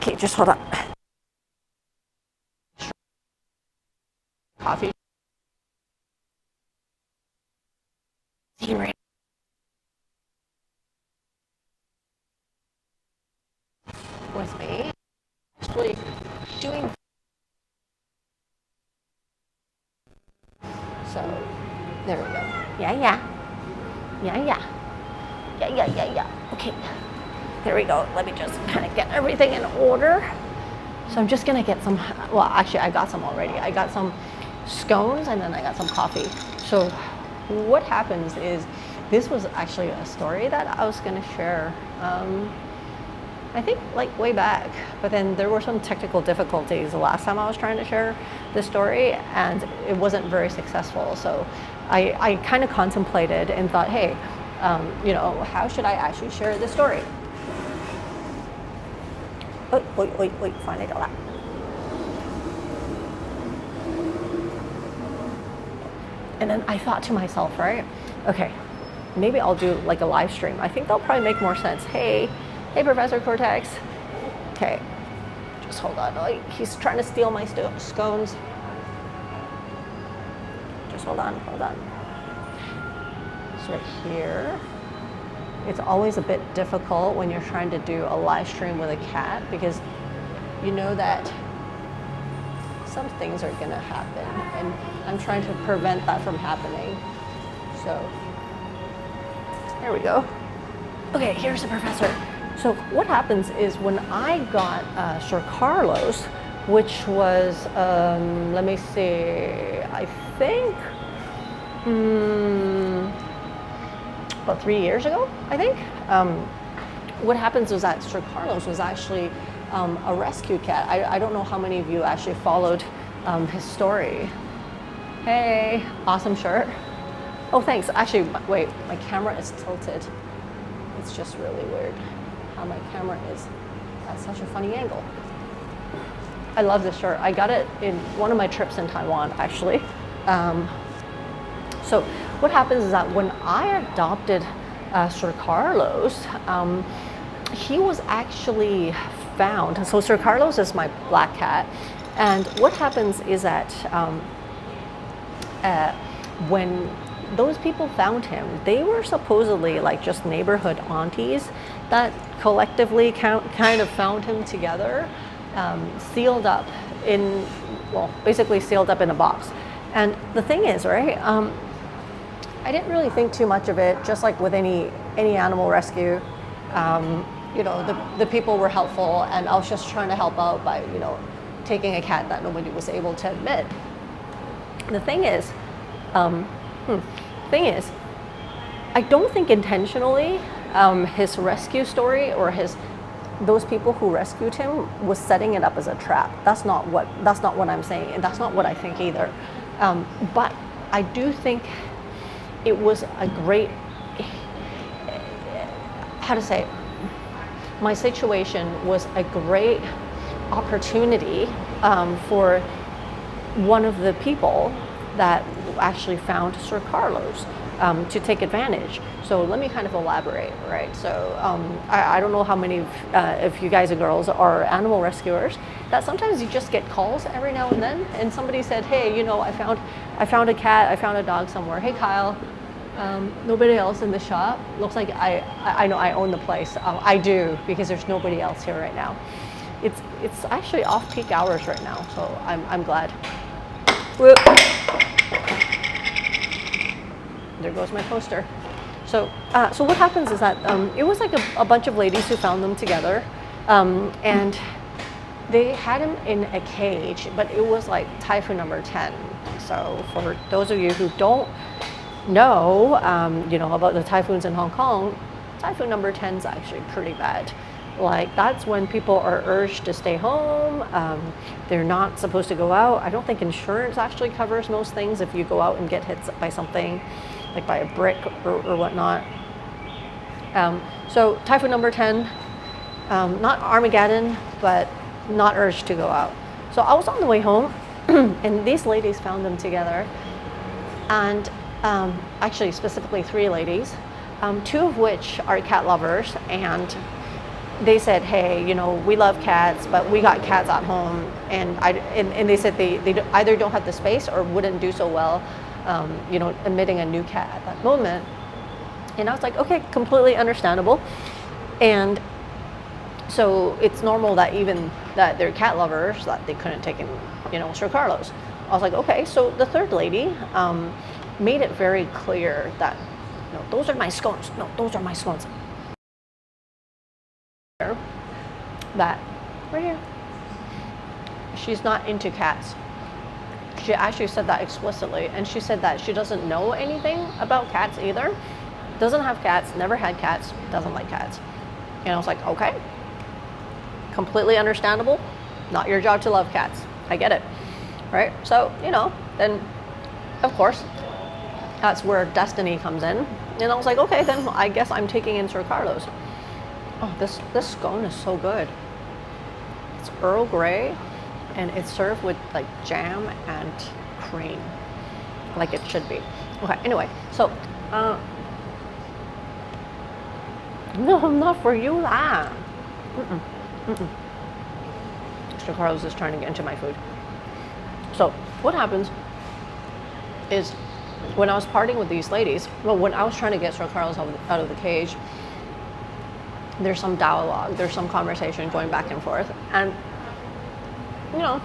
Okay, just hold on. Coffee. With me, actually doing. So there we go. Yeah. Okay, there we go. Let me just kind of get everything in order. So I'm just gonna get some. Well, actually, I got some already. I got some scones and then I got some coffee. So what happens is, this was actually a story that I was gonna share. I think like way back, but then there were some technical difficulties the last time I was trying to share this story, and it wasn't very successful. So I kind of contemplated and thought, hey, you know, how should I actually share this story? Wait, finally got that. And then I thought to myself, right, okay, maybe I'll do like a live stream. I think that'll probably make more sense. Hey, Professor Cortex. Okay, just hold on. Like, he's trying to steal my scones. Just hold on. So here, it's always a bit difficult when you're trying to do a live stream with a cat, because you know that some things are gonna happen, and I'm trying to prevent that from happening. So there we go. Okay, here's the professor. So what happens is, when I got Sir Carlos, which was, let me see, I think about 3 years ago, I think. What happens was that Sir Carlos was actually a rescue cat. I don't know how many of you actually followed his story. Hey, awesome shirt. Oh, thanks. Actually, wait, my camera is tilted. It's just really weird how my camera is at such a funny angle. I love this shirt. I got it in one of my trips in Taiwan, actually. So what happens is that when I adopted Sir Carlos, he was actually found. So Sir Carlos is my black cat. And what happens is that when those people found him, they were supposedly like just neighborhood aunties that collectively kind of found him together, sealed up in, well, basically sealed up in a box. And the thing is, right, I didn't really think too much of it, just like with any animal rescue. You know, the people were helpful, and I was just trying to help out by, you know, taking a cat that nobody was able to admit. The thing is, I don't think intentionally his rescue story, or those people who rescued him, was setting it up as a trap. That's not what I'm saying, and that's not what I think either. But I do think it was a great, how to say, my situation was a great opportunity for one of the people that actually found Sir Carlos to take advantage. So let me kind of elaborate, right? So I don't know how many of you guys and girls are animal rescuers, that sometimes you just get calls every now and then, and somebody said, hey, you know, I found a cat, I found a dog somewhere. Hey, Kyle, nobody else in the shop? Looks like I know I own the place. I do, because there's nobody else here right now. It's actually off-peak hours right now, so I'm glad. Whoop. There goes my poster. So what happens is that it was like a bunch of ladies who found them together, and they had him in a cage, but it was like typhoon number 10. So for those of you who don't know, you know, about the typhoons in Hong Kong, typhoon number 10 is actually pretty bad. Like, that's when people are urged to stay home. They're not supposed to go out. I don't think insurance actually covers most things if you go out and get hit by something, like by a brick or whatnot. So typhoon number 10, not Armageddon, but not urged to go out. So I was on the way home, and these ladies found them together. And actually, specifically 3 ladies, 2 of which are cat lovers, and they said, hey, you know, we love cats, but we got cats at home, and they said they either don't have the space or wouldn't do so well, you know, admitting a new cat at that moment. And I was like, okay, completely understandable. And so it's normal that even that they're cat lovers, that they couldn't take in, you know, Sir Carlos. I was like, okay. So the third lady made it very clear that, no, those are my scones. No, those are my scones. That right here, she's not into cats. She actually said that explicitly, and she said that she doesn't know anything about cats either. Doesn't have cats, never had cats, doesn't like cats. And I was like, okay, completely understandable. Not your job to love cats. I get it, right? So, you know, then of course, that's where destiny comes in. And I was like, okay, then I guess I'm taking in Sir Carlos. Oh, this scone is so good. It's Earl Grey, and it's served with like jam and cream, like it should be. Okay, anyway, so, no, not for you, that. Mr. Carlos is trying to get into my food. So what happens is, when I was partying with these ladies, well, when I was trying to get Sir Carlos out of the cage, there's some dialogue, there's some conversation going back and forth. And, you know,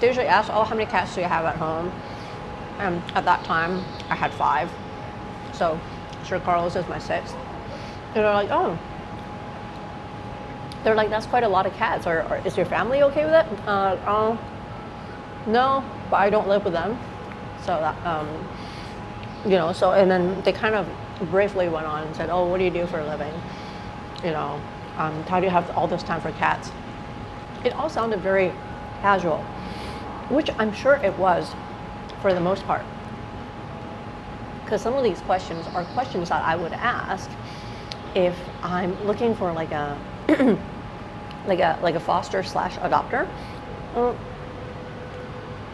they usually ask, oh, how many cats do you have at home? And at that time, I had 5. So Sir Carlos is my 6th. And they're like, oh. They're like, that's quite a lot of cats. Or is your family okay with it? No, but I don't live with them. So that, you know, so, and then they kind of briefly went on and said, oh, what do you do for a living? You know, how do you have all this time for cats? It all sounded very casual, which I'm sure it was for the most part. Because some of these questions are questions that I would ask if I'm looking for like a like a foster / adopter.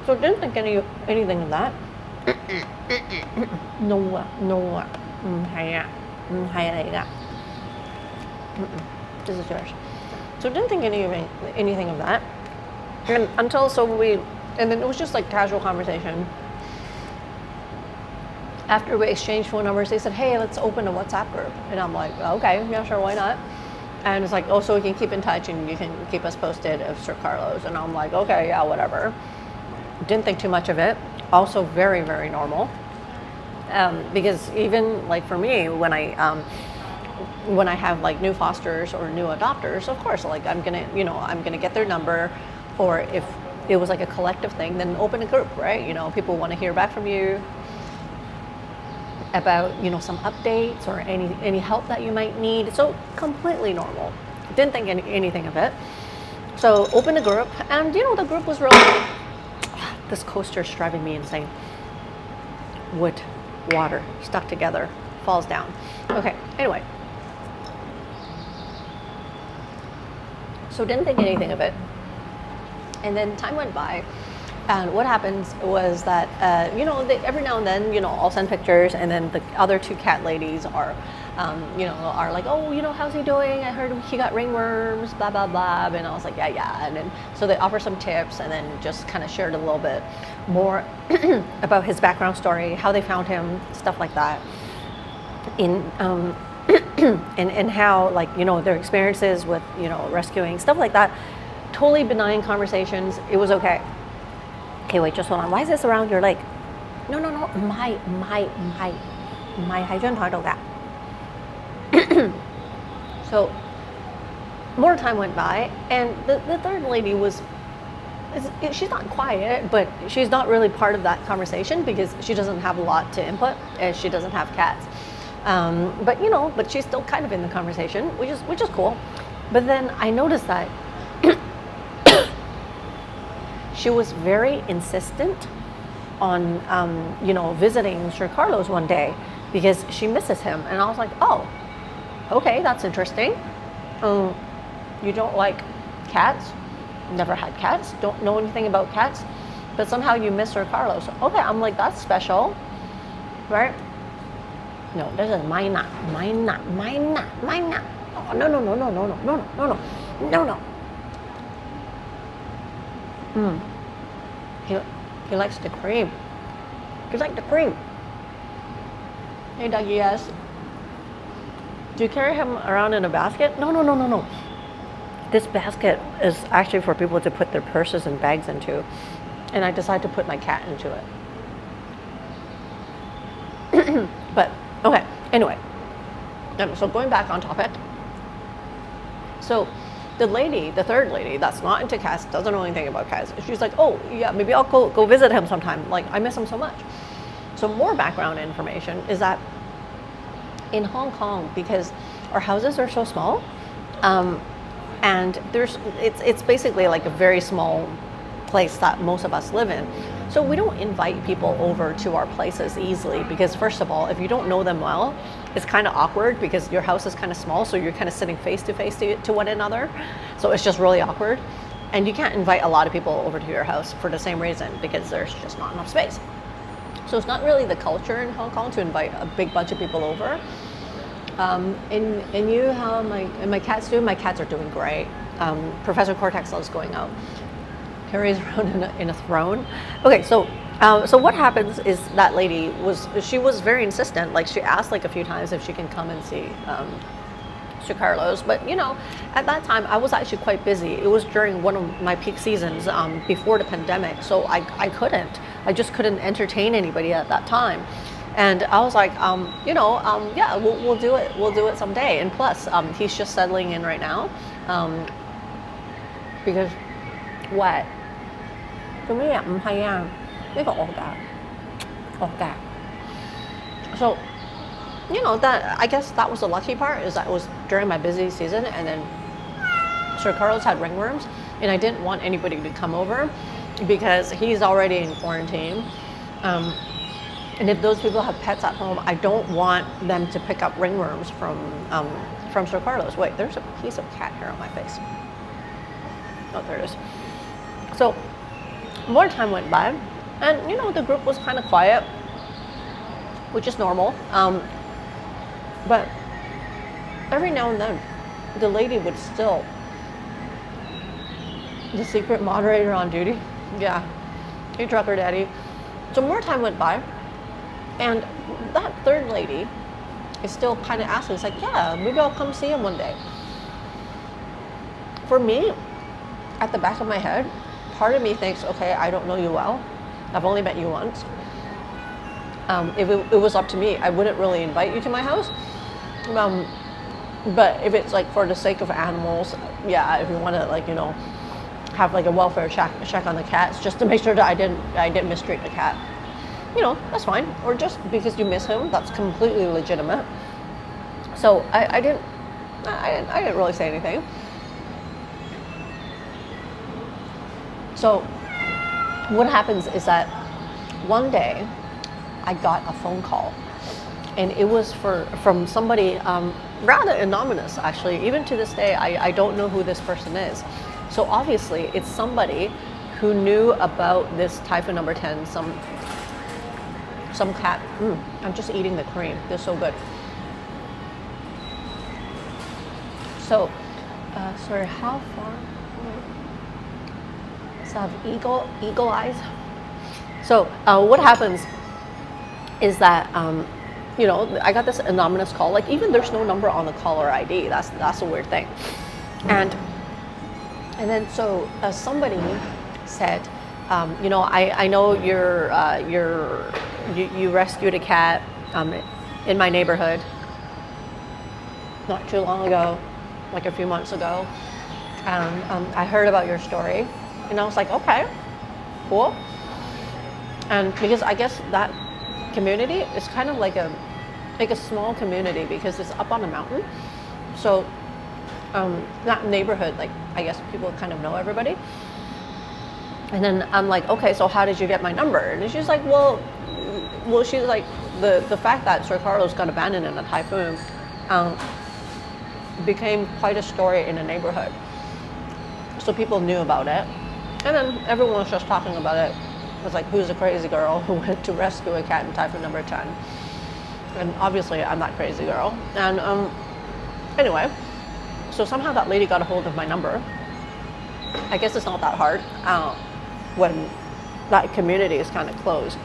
So didn't think anything of that. No. This is yours. So didn't think anything of that. And until and then it was just like casual conversation. After we exchanged phone numbers, they said, hey, let's open a WhatsApp group. And I'm like, okay, yeah, sure, why not? And it's like, oh, so we can keep in touch and you can keep us posted of Sir Carlos. And I'm like, okay, yeah, whatever. Didn't think too much of it. Also very, very normal. Because even like for me, when I have like new fosters or new adopters, of course, like I'm gonna get their number, or if it was like a collective thing, then open a group, right? You know, people want to hear back from you about, you know, some updates or any help that you might need. So completely normal. Didn't think anything of it. So opened a group, and you know, the group was really, this coaster's driving me insane. Wood, water, stuck together, falls down. Okay, anyway. So didn't think anything of it. And then time went by, and what happens was that, you know, every now and then, you know, I'll send pictures, and then the other 2 cat ladies are, you know, are like, oh, you know, how's he doing? I heard he got ringworms, blah, blah, blah. And I was like, yeah. And then, so they offer some tips, and then just kind of shared a little bit more about his background story, how they found him, stuff like that. And how, like, you know, their experiences with, you know, rescuing, stuff like that. Totally benign conversations. It was okay. Okay, wait, just hold on. Why is this around your leg? No. My 係張台度㗎. So more time went by, and the third lady she's not quiet, but she's not really part of that conversation because she doesn't have a lot to input, and she doesn't have cats. But you know, but she's still kind of in the conversation, which is cool. But then I noticed that she was very insistent on, you know, visiting Sir Carlos one day because she misses him. And I was like, oh, okay, that's interesting. You don't like cats? Never had cats? Don't know anything about cats? But somehow you miss Sir Carlos. Okay, I'm like, that's special, right? No, this is mine not. no, no, no, no, no, no, no, no, no, no, no. He likes the cream. He likes the cream. Hey, doggy, yes. Do you carry him around in a basket? No, no, no, no, no. This basket is actually for people to put their purses and bags into. And I decided to put my cat into it. But, okay, anyway. So going back on topic. So the lady, the third lady that's not into cats, doesn't know anything about cats. She's like, oh, yeah, maybe I'll go visit him sometime. Like, I miss him so much. So more background information is that in Hong Kong, because our houses are so small, and it's basically like a very small place that most of us live in. So we don't invite people over to our places easily because, first of all, if you don't know them well, it's kind of awkward because your house is kind of small, so you're kind of sitting face to face to one another. So it's just really awkward. And you can't invite a lot of people over to your house for the same reason, because there's just not enough space. So it's not really the culture in Hong Kong to invite a big bunch of people over. And you, how my cats do? My cats are doing great. Professor Cortex loves going out. Carries around in a throne. Okay, so what happens is that lady was very insistent. Like, she asked like a few times if she can come and see Sir Carlos, but you know, at that time I was actually quite busy. It was during one of my peak seasons before the pandemic, so I just couldn't entertain anybody at that time. And I was like, yeah, we'll do it. We'll do it someday. And plus, he's just settling in right now, because what? 做咩啊？唔係啊，呢個我㗎。So, you know, that I guess that was the lucky part, is that it was during my busy season, and then Sir Carlos had ringworms, and I didn't want anybody to come over because he's already in quarantine. And if those people have pets at home, I don't want them to pick up ringworms from Sir Carlos. Wait, there's a piece of cat hair on my face. Oh, there it is. So more time went by, and you know, the group was kind of quiet, which is normal. But every now and then, the lady would still, the secret moderator on duty, yeah, hey trucker daddy. So more time went by, and that third lady is still kind of asking. It's like, yeah, maybe I'll come see him one day. For me, at the back of my head, part of me thinks, okay, I don't know you well. I've only met you once. If it was up to me, I wouldn't really invite you to my house. But if it's like for the sake of animals, yeah, if you want to, like, you know, have like a welfare check on the cats, just to make sure that I didn't mistreat the cat, you know, that's fine. Or just because you miss him, that's completely legitimate. So I didn't really say anything. So what happens is that one day I got a phone call, and it was from somebody rather anonymous, actually. Even to this day, I don't know who this person is. So obviously it's somebody who knew about this typhoon number 10, some cat. I'm just eating the cream. They're so good. So, sorry, how far? So I have eagle eyes. So what happens is that, you know, I got this anonymous call. Like, even there's no number on the caller ID. That's a weird thing. And then so somebody said, you know, I know you rescued a cat in my neighborhood not too long ago, like a few months ago. I heard about your story, and I was like, okay, cool. And because I guess that community is kind of like a small community, because it's up on a mountain. So that neighborhood, like, I guess people kind of know everybody. And then I'm like, okay, so how did you get my number? And she's like, well, she's like, the fact that Sir Carlos got abandoned in a typhoon became quite a story in the neighborhood. So people knew about it. And then everyone was just talking about it. It was like, who's the crazy girl who went to rescue a cat in typhoon number 10? And obviously I'm that crazy girl. And anyway, So somehow that lady got a hold of my number. I guess it's not that hard when that community is kind of closed,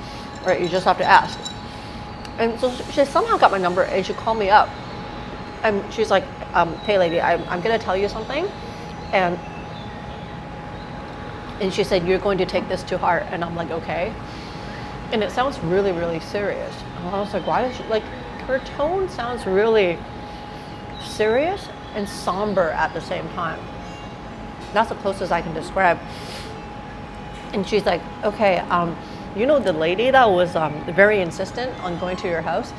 right? You just have to ask. And so she somehow got my number and she called me up. And she's like, hey lady, I'm gonna tell you something. And she said, you're going to take this to heart. And I'm like, okay. And it sounds really, really serious. And I was like, why is she, like, her tone sounds really serious and somber at the same time. That's the closest I can describe. And she's like, okay, you know the lady that was very insistent on going to your house?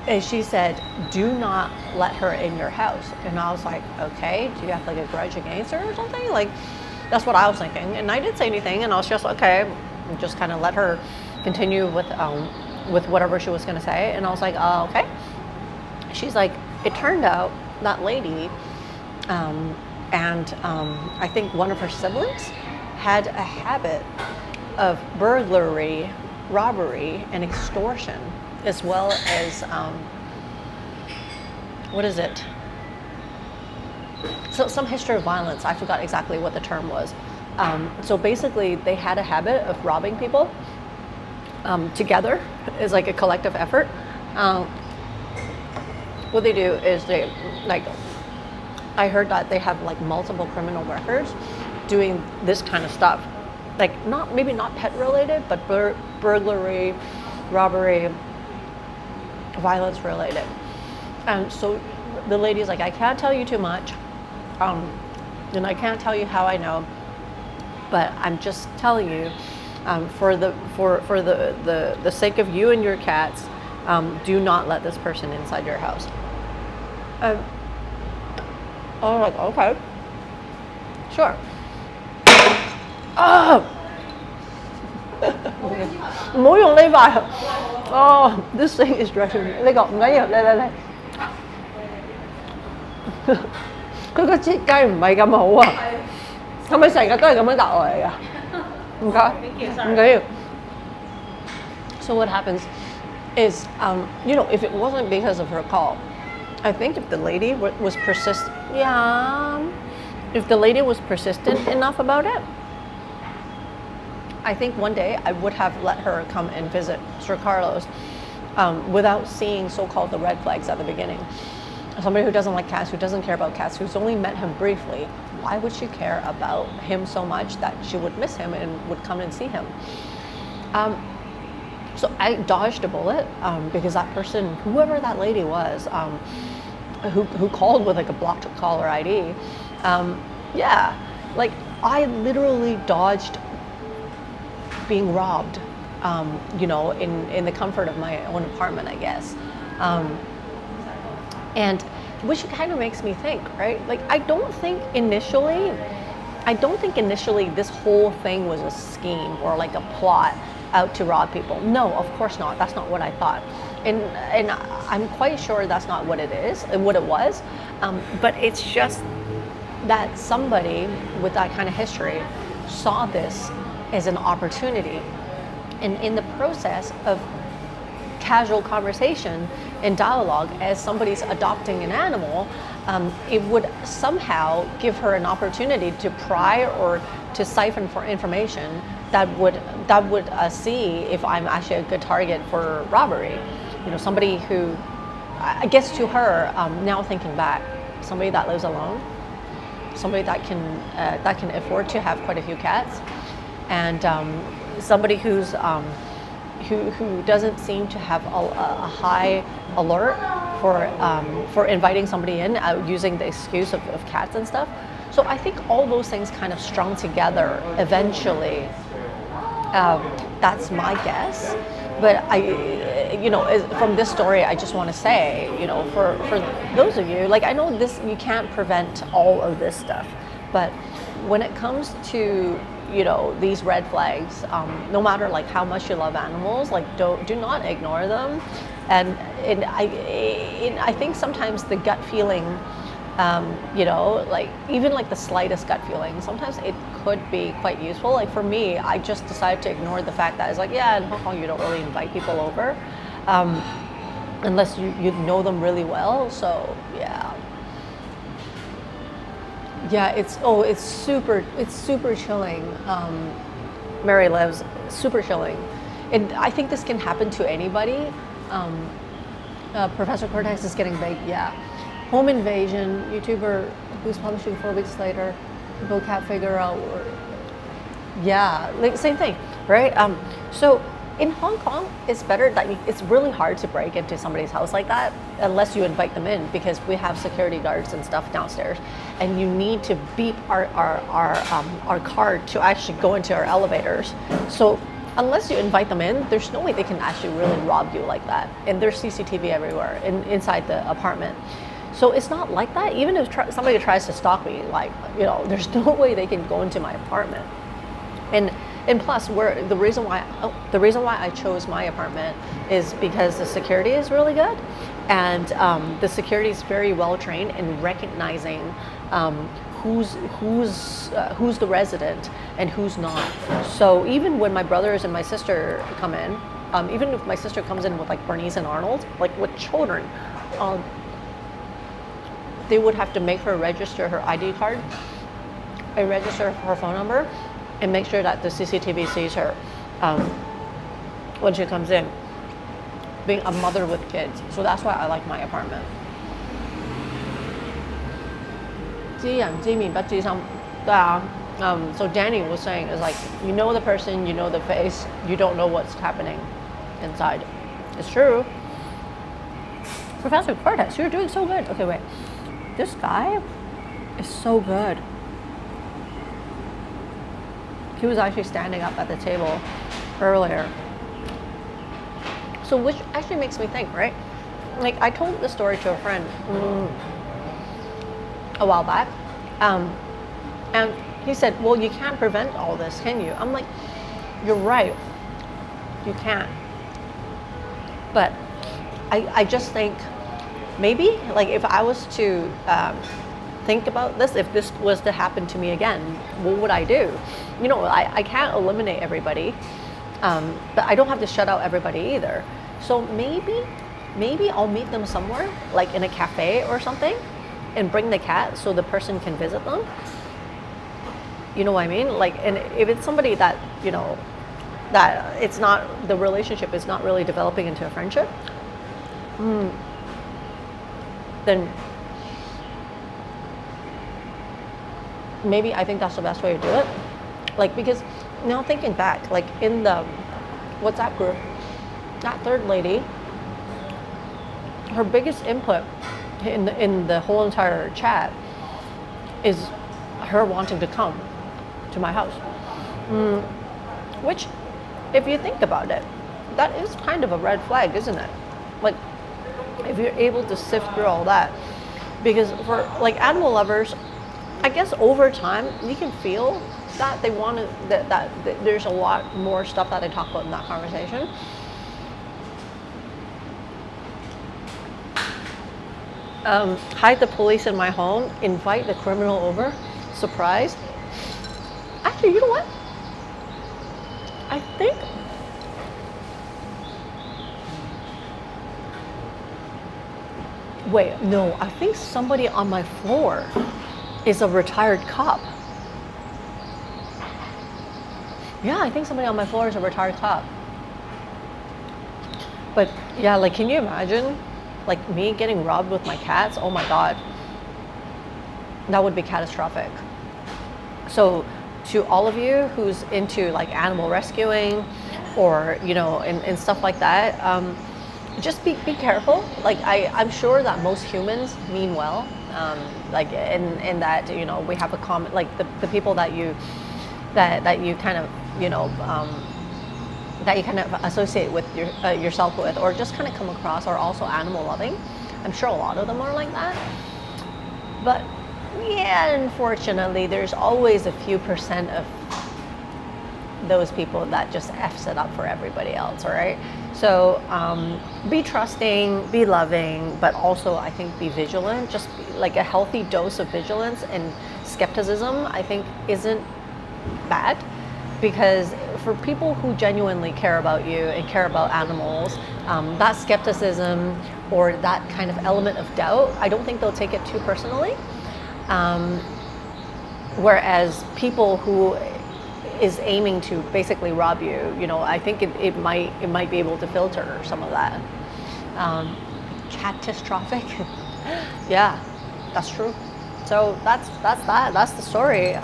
And she said, do not let her in your house. And I was like, okay, do you have like a grudge against her or something? Like, that's what I was thinking. And I didn't say anything, and I was just okay, and just kind of let her continue with whatever she was gonna say. And I was like, okay. She's like, it turned out that lady and I think one of her siblings had a habit of burglary, robbery, and extortion, as well as what is it? So some history of violence. I forgot exactly what the term was. So basically, they had a habit of robbing people together as like a collective effort. What they do is they, like, I heard that they have like multiple criminal records doing this kind of stuff. Like, maybe not pet related, but burglary, robbery, violence related. And so the lady's like, I can't tell you too much, and I can't tell you how I know, but I'm just telling you, for the sake of you and your cats, do not let this person inside your house. I was like, okay, sure. Oh, this thing is driving me. 呢個唔緊要，嚟。佢個設計唔係咁好啊，係咪成日都係咁樣答我嚟㗎？唔該，唔緊要。So what happens is, you know, if it wasn't because of her call, I think if the lady was if the lady was persistent enough about it, I think one day I would have let her come and visit Sir Carlos without seeing so-called the red flags at the beginning. Somebody who doesn't like cats, who doesn't care about cats, who's only met him briefly, why would she care about him so much that she would miss him and would come and see him? So I dodged a bullet because that person, whoever that lady was, who called with like a blocked caller ID, yeah, like I literally dodged being robbed, you know, in the comfort of my own apartment, I guess. And which kind of makes me think, right? Like, I don't think initially this whole thing was a scheme or like a plot out to rob people. No, of course not. That's not what I thought. And I'm quite sure that's not what it is, what it was. But it's just that somebody with that kind of history saw this as an opportunity. And in the process of casual conversation and dialogue, as somebody's adopting an animal, it would somehow give her an opportunity to pry or to siphon for information that would see if I'm actually a good target for robbery. You know, somebody who, I guess to her, now thinking back, somebody that lives alone, somebody that can afford to have quite a few cats, and somebody who's who doesn't seem to have a high alert for inviting somebody in using the excuse of cats and stuff. So I think all those things kind of strung together eventually. That's my guess. But you know, from this story, I just want to say, you know, for those of you, like, I know this, you can't prevent all of this stuff, but when it comes to, you know, these red flags, no matter like how much you love animals, like do not ignore them. And I think sometimes the gut feeling, you know, like even like the slightest gut feeling, sometimes it could be quite useful. Like for me, I just decided to ignore the fact that it's like, yeah, in Hong Kong you don't really invite people over unless you know them really well. So yeah. Yeah, it's super chilling. Mary lives super chilling, and I think this can happen to anybody. Um, Professor Cortez is getting big. Yeah, home invasion YouTuber who's publishing 4 weeks later. People can't figure out. Or, yeah, like same thing, right? So in Hong Kong, it's better that it's really hard to break into somebody's house like that unless you invite them in, because we have security guards and stuff downstairs, and you need to beep our card to actually go into our elevators. So unless you invite them in, there's no way they can actually really rob you like that. And there's CCTV everywhere inside the apartment. So it's not like that. Even if somebody tries to stalk me, like, you know, there's no way they can go into my apartment. And plus, the reason why I chose my apartment is because the security is really good, and the security is very well trained in recognizing who's the resident and who's not. So even when my brothers and my sister come in, even if my sister comes in with like Bernice and Arnold, like with children, they would have to make her register her ID card and register her phone number, and make sure that the CCTV sees her when she comes in, being a mother with kids. So that's why I like my apartment. 知人知面不知心，對啊。So Danny was saying is like, you know the person, you know the face, you don't know what's happening inside. It's true. Professor Cortez, you're doing so good. Okay, wait. This guy is so good. He was actually standing up at the table earlier. So which actually makes me think, right? Like I told this story to a friend a while back. And he said, well, you can't prevent all this, can you? I'm like, you're right. You can't. But I just think maybe like if I was to think about this, if this was to happen to me again, what would I do? You know, I can't eliminate everybody, but I don't have to shut out everybody either. So maybe I'll meet them somewhere, like in a cafe or something, and bring the cat so the person can visit them. You know what I mean? Like, and if it's somebody that, you know, that it's not, the relationship is not really developing into a friendship, then maybe I think that's the best way to do it. Like, because now thinking back, like in the WhatsApp group, that third lady, her biggest input in the whole entire chat is her wanting to come to my house. Which, if you think about it, that is kind of a red flag, isn't it? Like, if you're able to sift through all that. Because for like animal lovers, I guess over time you can feel that they want to, that there's a lot more stuff that they talk about in that conversation. Hide the police in my home, invite the criminal over, surprise. Actually, you know what? I think wait, no, I think somebody on my floor is a retired cop. Yeah, I think somebody on my floor is a retired cop. But yeah, like, can you imagine like me getting robbed with my cats? Oh my God, that would be catastrophic. So to all of you who's into like animal rescuing or, you know, and stuff like that, just be careful. Like I'm sure that most humans mean well, like in that, you know, we have a common, like the people that you kind of, you know, that you kind of associate with yourself with, or just kind of come across, are also animal loving. I'm sure a lot of them are like that. But yeah, unfortunately, there's always a few percent of those people that just F's it up for everybody else, all right? So be trusting, be loving, but also I think be vigilant. Just like a healthy dose of vigilance and skepticism, I think isn't bad. Because for people who genuinely care about you and care about animals, that skepticism or that kind of element of doubt, I don't think they'll take it too personally. Whereas people who is aiming to basically rob you, I think it might be able to filter some of that. Catastrophic. Yeah, that's true. So that's that. That's the story.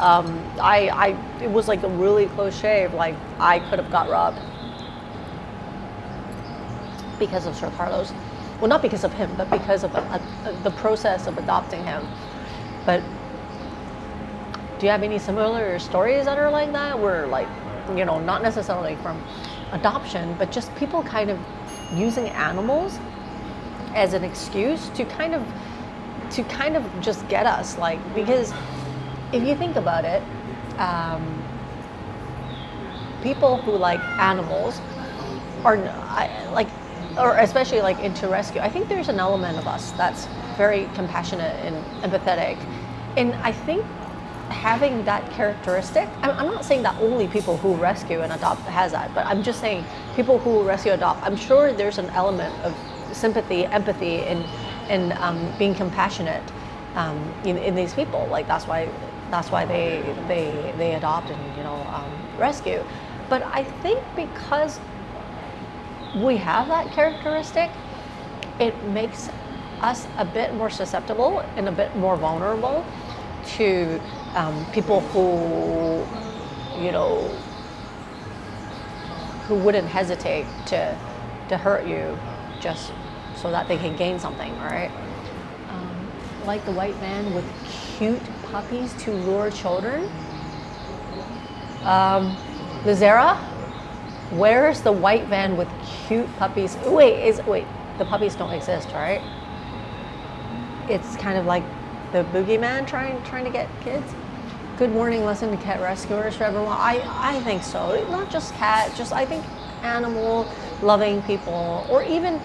It was like a really close shave. Like I could have got robbed because of Sir Carlos. Well, not because of him, but because of the process of adopting him. But do you have any similar stories that are like that, where like, not necessarily from adoption, but just people kind of using animals as an excuse to kind of just get us, like, because if you think about it, people who like animals are like, or especially like into rescue, I think there's an element of us that's very compassionate and empathetic. And I think having that characteristic, I'm not saying that only people who rescue and adopt has that, but I'm just saying people who rescue, adopt, I'm sure there's an element of sympathy, empathy, and being compassionate in these people. Like that's why they adopt and rescue. But I think because we have that characteristic, it makes us a bit more susceptible and a bit more vulnerable to people who wouldn't hesitate to hurt you just so that they can gain something, right? Like the white man with cute puppies to lure children. Lizera, where's the white van with cute puppies? Wait, the puppies don't exist, right? It's kind of like the boogeyman trying to get kids. Good morning, lesson to cat rescuers for everyone. I think so. Not just cat, just I think animal loving people, or even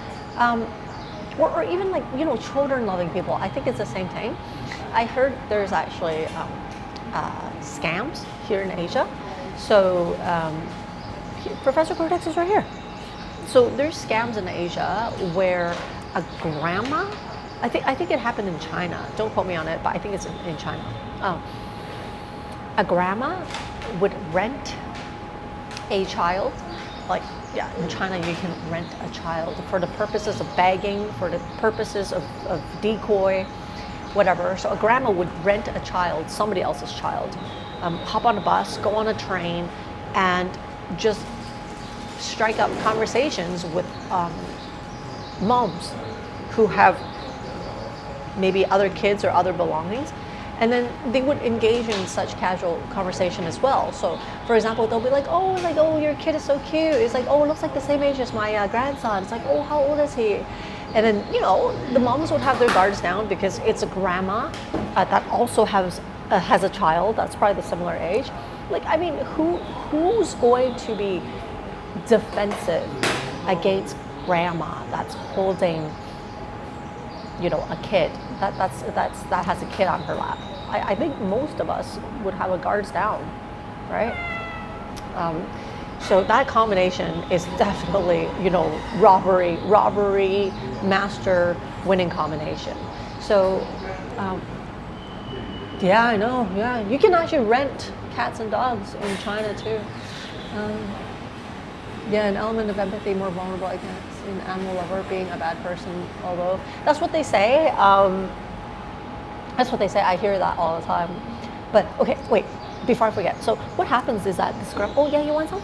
or even like children loving people. I think it's the same thing. I heard there's actually scams here in Asia. So Professor Cortex is right here. So there's scams in Asia where a grandma, I think it happened in China. Don't quote me on it, but I think it's in China. A grandma would rent a child, like, yeah, in China you can rent a child for the purposes of bagging, for the purposes of decoy, whatever. So a grandma would rent a child, somebody else's child, hop on a bus, go on a train, and just strike up conversations with moms who have maybe other kids or other belongings. And then they would engage in such casual conversation as well. So, for example, they'll be like, oh, your kid is so cute. It's like, oh, it looks like the same age as my grandson. It's like, oh, how old is he? And then, the moms would have their guards down because it's a grandma that also has a child that's probably the similar age. Like, I mean, who's going to be defensive against grandma that's holding, a kid that has a kid on her lap? I think most of us would have our guards down, right? So that combination is definitely, robbery, master, winning combination. So, yeah, I know. Yeah, you can actually rent cats and dogs in China too. Yeah, an element of empathy, more vulnerable against an animal lover, being a bad person, although that's what they say. That's what they say. I hear that all the time. But okay, wait, before I forget. So what happens is that this girl, oh yeah, you want some?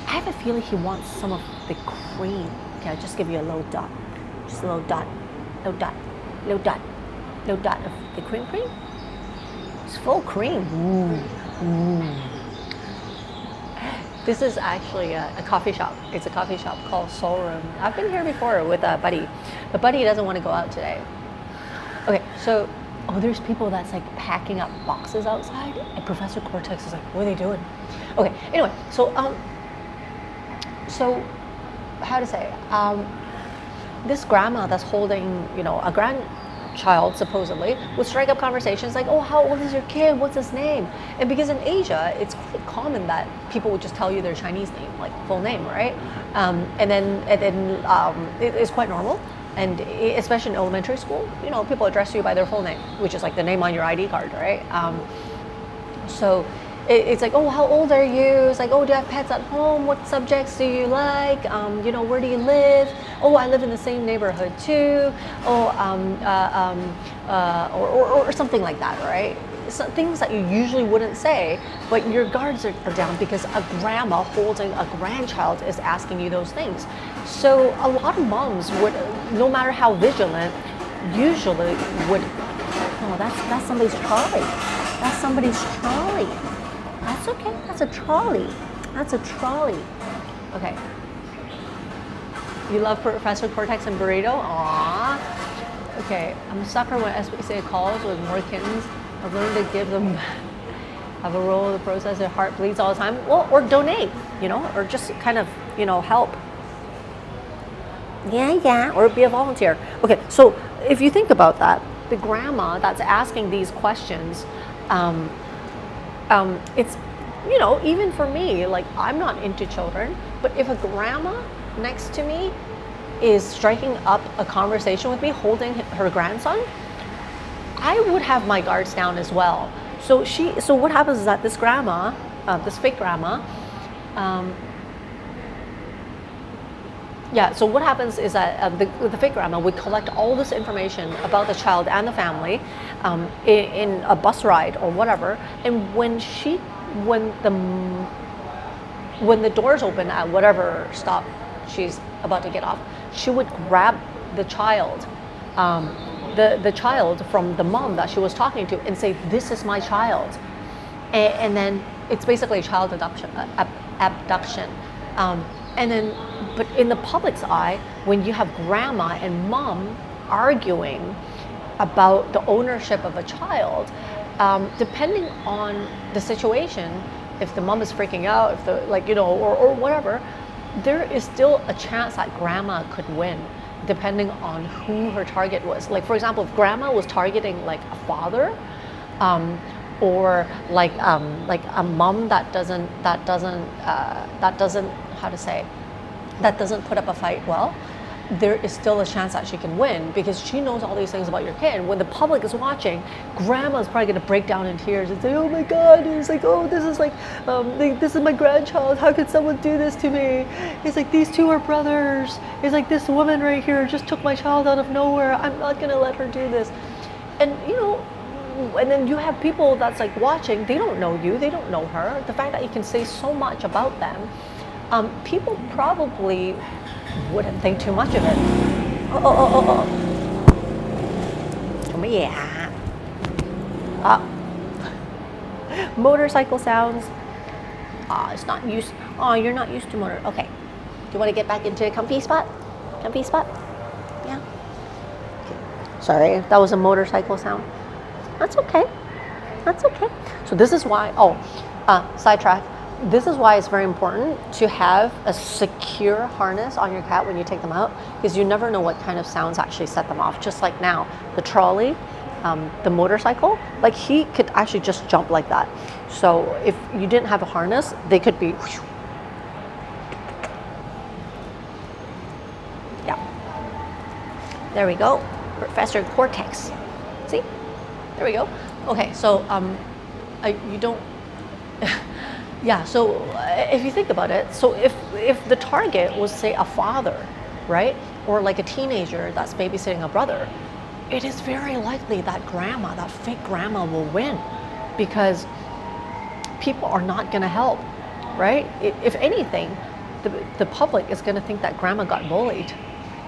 I have a feeling he wants some of the cream. Okay, I'll just give you a little dot. Just a little dot. Little dot. Little dot. Little dot of the cream. It's full cream. Ooh. This is actually a coffee shop. It's a coffee shop called Soul Room. I've been here before with Buddy, but Buddy doesn't want to go out today. Okay, so, there's people that's like packing up boxes outside, and Professor Cortex is like, what are they doing? Okay, anyway, so how to say, this grandma that's holding, a grandchild supposedly would strike up conversations like, oh, how old is your kid? What's his name? And because in Asia, it's quite common that people would just tell you their Chinese name, like full name, right? And then it's quite normal. And especially in elementary school, people address you by their full name, which is like the name on your ID card, right? So it's like, oh, how old are you? It's like, oh, do you have pets at home? What subjects do you like? You know, where do you live? Oh, I live in the same neighborhood too. Oh, or something like that, right? So things that you usually wouldn't say, but your guards are down because a grandma holding a grandchild is asking you those things. So a lot of moms would, no matter how vigilant, usually would, oh, that's somebody's trolley. That's somebody's trolley. That's okay, that's a trolley. That's a trolley. Okay. You love Professor Cortex and Burrito? Aww. Okay, I'm a sucker when SPCA calls with more kittens. I've learned to give them, have a role in the process. Their heart bleeds all the time. Well, or donate, you know, or just kind of, you know, help. Yeah, or be a volunteer. Okay, so if you think about that, the grandma that's asking these questions, it's, you know, even for me, like I'm not into children, but if a grandma next to me is striking up a conversation with me, holding her grandson, I would have my guards down as well. So what happens is that this grandma, this fake grandma, so what happens is that the fake grandma would collect all this information about the child and the family in a bus ride or whatever, and when the doors open at whatever stop she's about to get off, she would grab the child, the child from the mom that she was talking to, and say, "This is my child," and then it's basically a child abduction. And then, but in the public's eye, when you have grandma and mom arguing about the ownership of a child, depending on the situation, if the mom is freaking out, if the, like, you know, or whatever, there is still a chance that grandma could win, depending on who her target was. Like, for example, if grandma was targeting like a father, or like a mom that doesn't how to say, that doesn't put up a fight well, there is still a chance that she can win because she knows all these things about your kid. When the public is watching, grandma's probably going to break down in tears and say, "Oh my God!" And it's like, "Oh, this is like, this is my grandchild. How could someone do this to me?" It's like, "These two are brothers." It's like, "This woman right here just took my child out of nowhere. I'm not going to let her do this." And you know, and then you have people that's like watching. They don't know you. They don't know her. The fact that you can say so much about them. People probably wouldn't think too much of it. Oh. Yeah. Motorcycle sounds. It's not used. Oh, you're not used to motor. Okay. Do you want to get back into a comfy spot? Comfy spot? Yeah. Okay. Sorry, that was a motorcycle sound. That's okay. That's okay. So this is why, sidetrack. This is why it's very important to have a secure harness on your cat when you take them out, because you never know what kind of sounds actually set them off. Just like now, the trolley, the motorcycle, like he could actually just jump like that. So if you didn't have a harness, they could be, yeah. There we go, Professor Cortex. See, there we go. Okay, so you don't. Yeah, so if you think about it, so if the target was, say, a father, right, or like a teenager that's babysitting a brother, it is very likely that grandma, that fake grandma, will win, because people are not going to help, right? If anything, the public is going to think that grandma got bullied,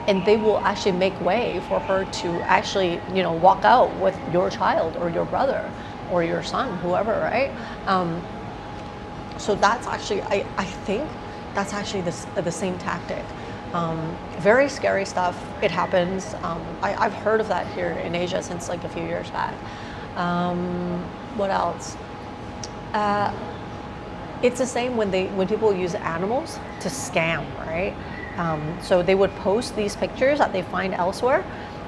and they will actually make way for her to actually, you know, walk out with your child or your brother or your son, whoever, right? So that's actually, I think that's actually the same tactic. Very scary stuff. It happens. I've heard of that here in Asia since like a few years back. What else? It's the same when people use animals to scam, right? So they would post these pictures that they find elsewhere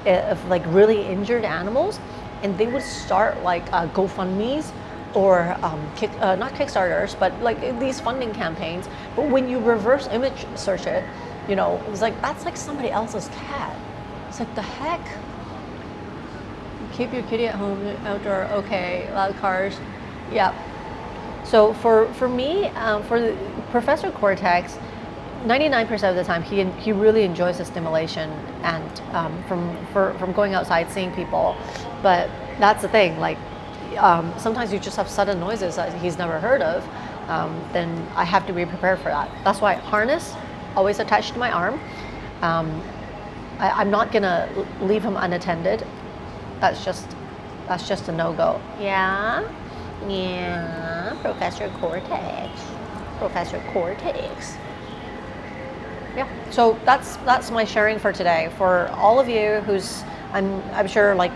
of like really injured animals, and they would start like GoFundMes or not Kickstarters, but like these funding campaigns. But when you reverse image search it, you know, it's like, that's like somebody else's cat. It's like, the heck? Keep your kitty at home, outdoor, okay, loud cars. Yeah, So for me, for Professor Cortex, 99% of the time he really enjoys the stimulation and from going outside, seeing people. But that's the thing, like sometimes you just have sudden noises that he's never heard of. Then I have to be prepared for that. That's why harness always attached to my arm. I'm not gonna leave him unattended. That's just a no-go. Yeah, Professor Cortex. Yeah, so that's my sharing for today. For all of you who's, I'm sure, like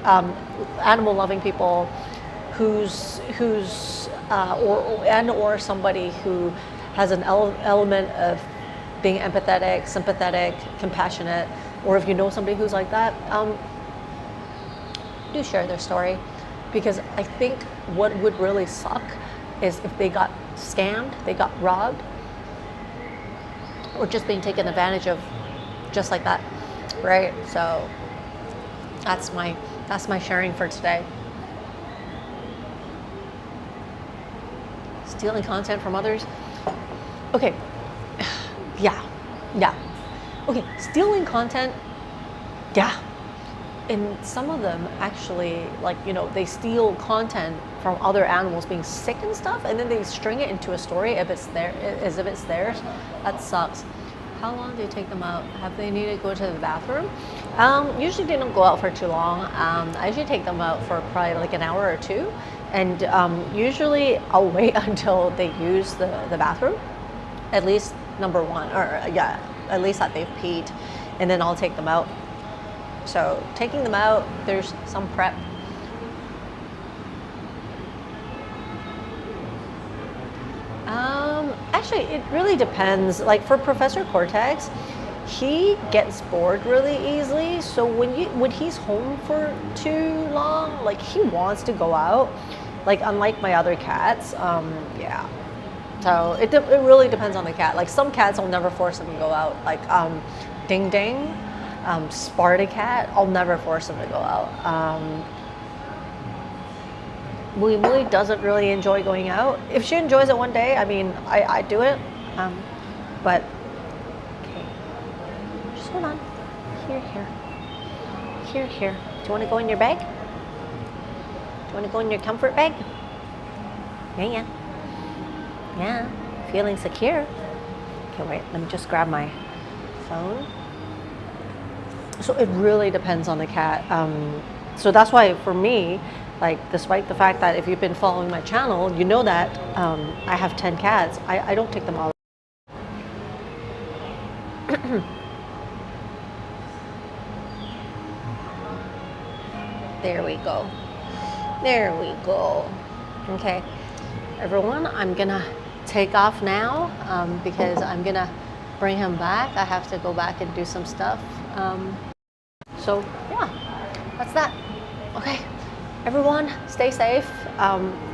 animal loving people who's or somebody who has an element of being empathetic, sympathetic, compassionate, or if you know somebody who's like that, do share their story, because I think what would really suck is if they got scammed, they got robbed, or just being taken advantage of just like that, right? So that's my sharing for today. Stealing content from others. Okay, yeah. Okay, stealing content, yeah. And some of them actually, like, you know, they steal content from other animals being sick and stuff, and then they string it into a story if it's there, as if it's theirs. That sucks. How long do you take them out? Have they needed to go to the bathroom? Usually they don't go out for too long. I usually take them out for probably like an hour or two, and usually I'll wait until they use the bathroom, at least number one, or yeah, at least that they've peed, and then I'll take them out. So taking them out, there's some prep. Actually, it really depends. Like for Professor Cortex, he gets bored really easily. So when he's home for too long, like he wants to go out. Like unlike my other cats, yeah. So it really depends on the cat. Like some cats, I'll never force them to go out. Like Ding Ding. Sparta cat, I'll never force him to go out. Mui Mui doesn't really enjoy going out. If she enjoys it one day, I mean, I do it. But, okay, just hold on. Here. Do you want to go in your bag? Do you want to go in your comfort bag? Yeah, feeling secure. Okay, wait, let me just grab my phone. So it really depends on the cat. So that's why for me, like despite the fact that if you've been following my channel, you know that I have 10 cats. I don't take them all. There we go. Okay, everyone, I'm gonna take off now because I'm gonna bring him back. I have to go back and do some stuff. So yeah, that's that. Okay, everyone, stay safe.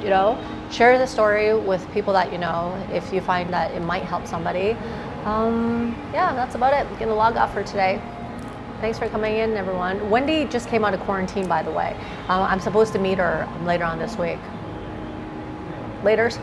You know, share the story with people that you know if you find that it might help somebody. Yeah, that's about it. I'm gonna log off for today. Thanks for coming in, everyone. Wendy just came out of quarantine, by the way. I'm supposed to meet her later on this week. Laters.